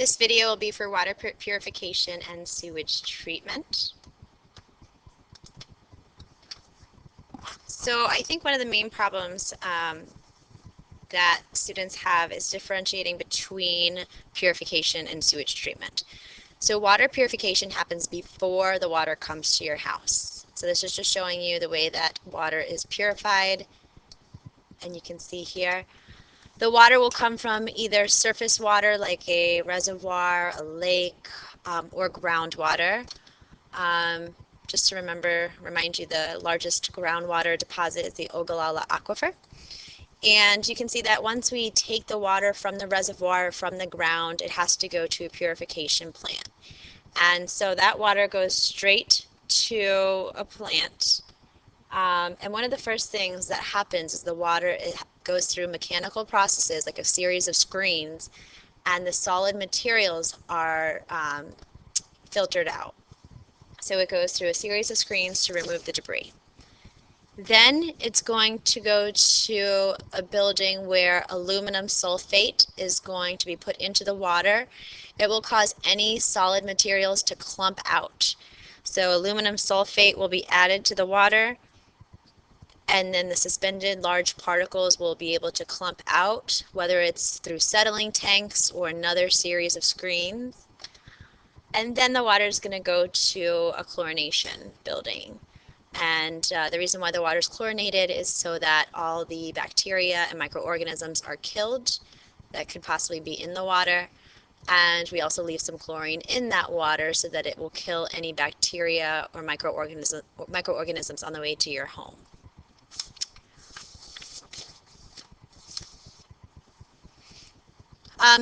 This video will be for water purification and sewage treatment. So I think one of the main problems that students have is differentiating between purification and sewage treatment. So water purification happens before the water comes to your house. So this is just showing you the way that water is purified, and you can see here. The water will come from either surface water like a reservoir, a lake, or groundwater. Just to remind you, the largest groundwater deposit is the Ogallala Aquifer. And you can see that once we take the water from the reservoir, from the ground, it has to go to a purification plant. And so that water goes straight to a plant. And one of the first things that happens is the water goes through mechanical processes, like a series of screens, and the solid materials are filtered out. So it goes through a series of screens to remove the debris. Then it's going to go to a building where aluminum sulfate is going to be put into the water. It will cause any solid materials to clump out. So aluminum sulfate will be added to the water, and then the suspended large particles will be able to clump out, whether it's through settling tanks or another series of screens. And then the water is going to go to a chlorination building. And the reason why the water is chlorinated is so that all the bacteria and microorganisms are killed that could possibly be in the water. And we also leave some chlorine in that water so that it will kill any bacteria or microorganisms on the way to your home.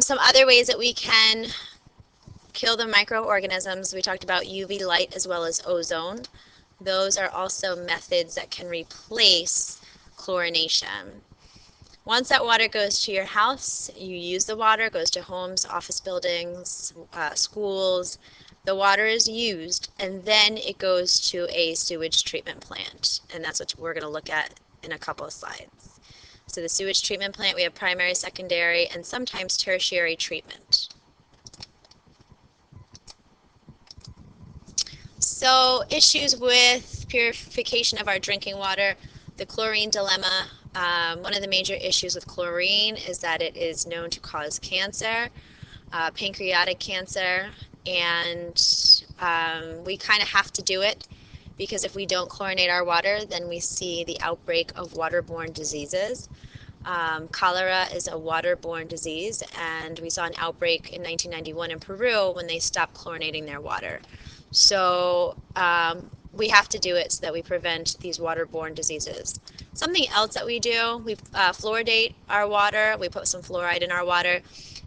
Some other ways that we can kill the microorganisms, we talked about UV light as well as ozone. Those are also methods that can replace chlorination. Once that water goes to your house, you use the water, it goes to homes, office buildings, schools. The water is used, and then it goes to a sewage treatment plant. And that's what we're going to look at in a couple of slides. So the sewage treatment plant, we have primary, secondary, and sometimes tertiary treatment. So issues with purification of our drinking water, the chlorine dilemma. One of the major issues with chlorine is that it is known to cause cancer, pancreatic cancer, and we kind of have to do it because if we don't chlorinate our water, then we see the outbreak of waterborne diseases. Cholera is a waterborne disease, and we saw an outbreak in 1991 in Peru when they stopped chlorinating their water. So we have to do it so that we prevent these waterborne diseases. Something else that we do, we fluoridate our water. We put some fluoride in our water.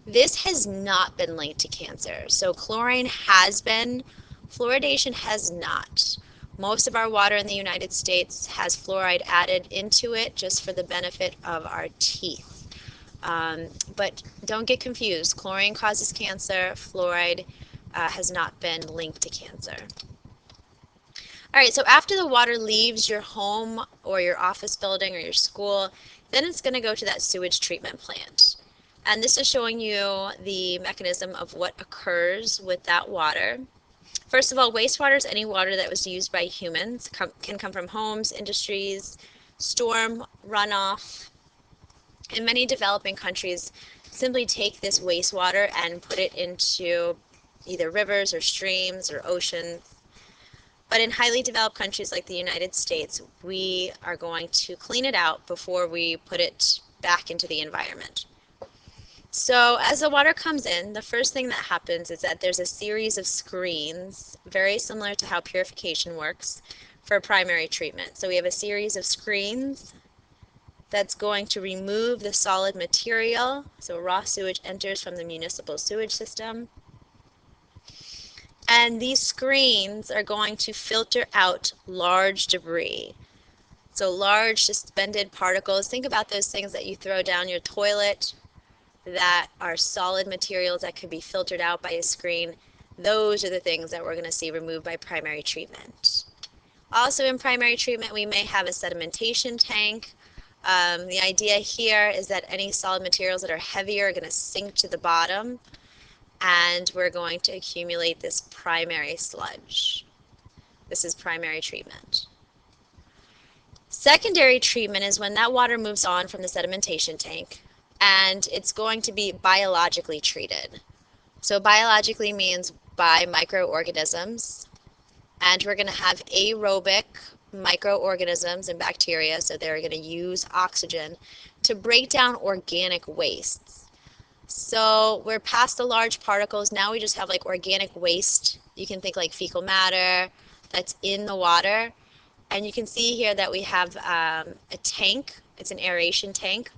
This has not been linked to cancer. So chlorine has been, fluoridation has not. Most of our water in the United States has fluoride added into it just for the benefit of our teeth. But don't get confused. Chlorine causes cancer. Fluoride has not been linked to cancer. All right, so after the water leaves your home or your office building or your school, then it's going to go to that sewage treatment plant. And this is showing you the mechanism of what occurs with that water. First of all, wastewater is any water that was used by humans, can come from homes, industries, storm runoff. In many developing countries, simply take this wastewater and put it into either rivers or streams or oceans. But in highly developed countries like the United States, we are going to clean it out before we put it back into the environment. So as the water comes in, the first thing that happens is that there's a series of screens, very similar to how purification works for primary treatment. So we have a series of screens that's going to remove the solid material. So raw sewage enters from the municipal sewage system. And these screens are going to filter out large debris. So large suspended particles. Think about those things that you throw down your toilet that are solid materials that could be filtered out by a screen. Those are the things that we're going to see removed by primary treatment. Also in primary treatment, we may have a sedimentation tank. The idea here is that any solid materials that are heavier are going to sink to the bottom. and we're going to accumulate this primary sludge. This is primary treatment. Secondary treatment is when that water moves on from the sedimentation tank and it's going to be biologically treated. So biologically means by microorganisms, and we're going to have aerobic microorganisms and bacteria, so they're going to use oxygen to break down organic wastes. So we're past the large particles, now we just have like organic waste. You can think like fecal matter that's in the water. And you can see here that we have a tank, it's an aeration tank,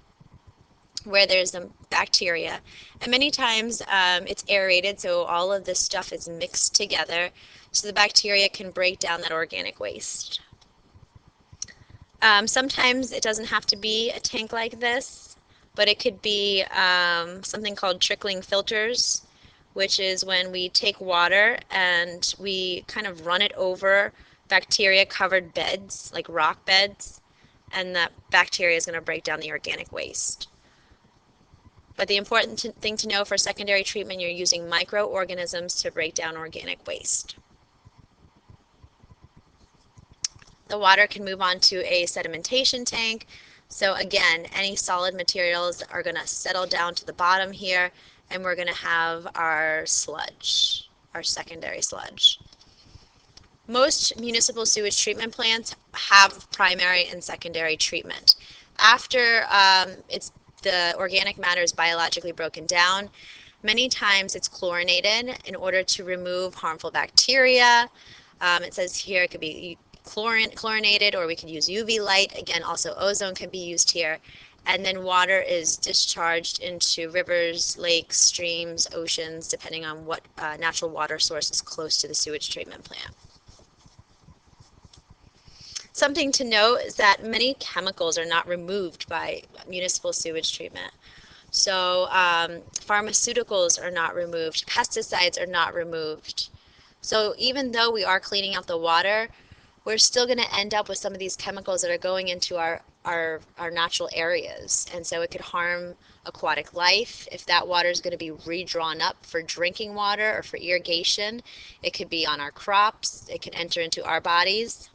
where there's some bacteria. And many times it's aerated, so all of this stuff is mixed together, so the bacteria can break down that organic waste. Sometimes it doesn't have to be a tank like this, but it could be something called trickling filters, which is when we take water and we kind of run it over bacteria covered beds, like rock beds, and that bacteria is going to break down the organic waste. But the important thing to know for secondary treatment, you're using microorganisms to break down organic waste. The water can move on to a sedimentation tank. So again, any solid materials are going to settle down to the bottom here, and we're going to have our sludge, our secondary sludge. Most municipal sewage treatment plants have primary and secondary treatment. After the organic matter is biologically broken down, many times it's chlorinated in order to remove harmful bacteria. It says here it could be chlorinated, or we can use UV light. Again, also ozone can be used here. And then water is discharged into rivers, lakes, streams, oceans, depending on what natural water source is close to the sewage treatment plant. Something to note is that many chemicals are not removed by municipal sewage treatment. So pharmaceuticals are not removed, pesticides are not removed. So even though we are cleaning out the water, we're still going to end up with some of these chemicals that are going into our natural areas. And so it could harm aquatic life. If that water is going to be redrawn up for drinking water or for irrigation, it could be on our crops, it can enter into our bodies.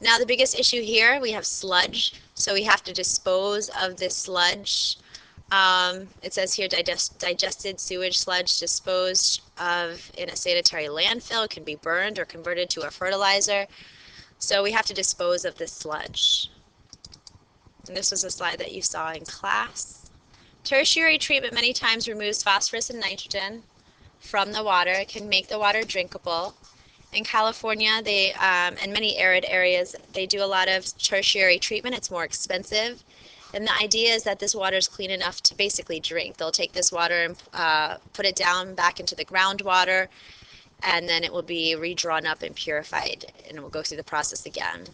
Now the biggest issue here, we have sludge. So we have to dispose of this sludge. It says here digested sewage sludge disposed of in a sanitary landfill. It can be burned or converted to a fertilizer. So we have to dispose of this sludge. And this was a slide that you saw in class. Tertiary treatment many times removes phosphorus and nitrogen from the water. It can make the water drinkable. In California, and many arid areas, they do a lot of tertiary treatment. It's more expensive. And the idea is that this water is clean enough to basically drink. They'll take this water and put it down back into the groundwater, and then it will be redrawn up and purified, and it will go through the process again.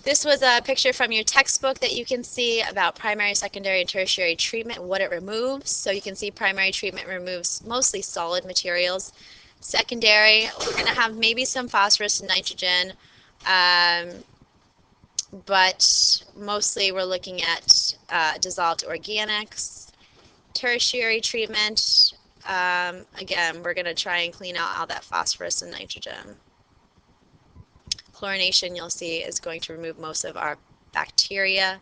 This was a picture from your textbook that you can see about primary, secondary, and tertiary treatment, what it removes. So you can see primary treatment removes mostly solid materials. Secondary, we're going to have maybe some phosphorus and nitrogen, but mostly we're looking at dissolved organics. Tertiary treatment, again, we're going to try and clean out all that phosphorus and nitrogen. Chlorination, you'll see, is going to remove most of our bacteria.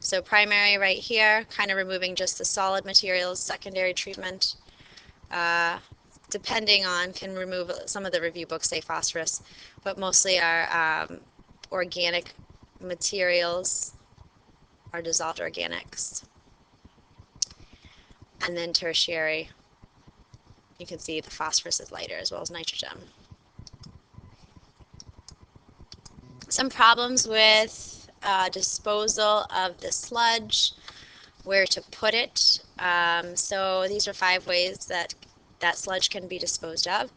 So primary right here, kind of removing just the solid materials. Secondary treatment, depending on, can remove, some of the review books say phosphorus, but mostly our organic materials, our dissolved organics. And then tertiary, you can see the phosphorus is lighter as well as nitrogen. Some problems with disposal of the sludge, where to put it. So these are 5 ways that sludge can be disposed of.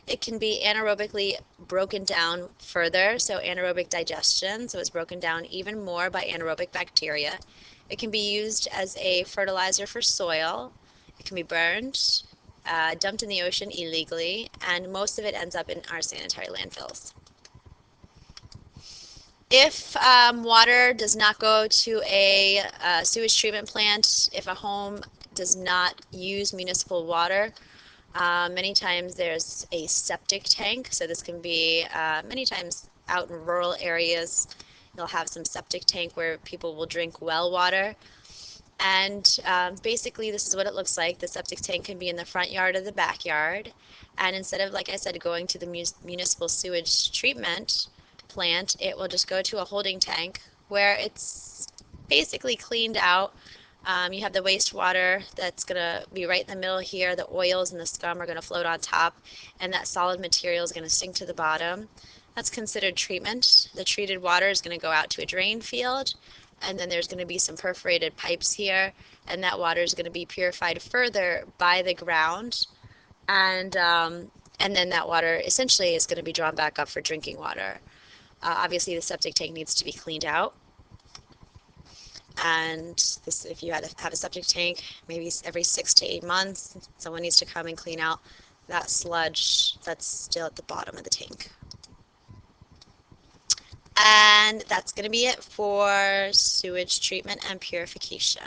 It can be anaerobically broken down further, so anaerobic digestion, so it's broken down even more by anaerobic bacteria. It can be used as a fertilizer for soil. It can be burned, dumped in the ocean illegally, and most of it ends up in our sanitary landfills. If water does not go to a sewage treatment plant, if a home does not use municipal water, many times there's a septic tank. So this can be many times out in rural areas. You'll have some septic tank where people will drink well water. And basically, this is what it looks like. The septic tank can be in the front yard or the backyard. And instead of, like I said, going to the municipal sewage treatment plant, it will just go to a holding tank where it's basically cleaned out. You have the wastewater that's going to be right in the middle here. The oils and the scum are going to float on top, and that solid material is going to sink to the bottom. That's considered treatment. The treated water is going to go out to a drain field, and then there's going to be some perforated pipes here, and that water is going to be purified further by the ground, and then that water essentially is going to be drawn back up for drinking water. Obviously, the septic tank needs to be cleaned out, and this, if you have a septic tank, maybe every 6 to 8 months, someone needs to come and clean out that sludge that's still at the bottom of the tank. And that's going to be it for sewage treatment and purification.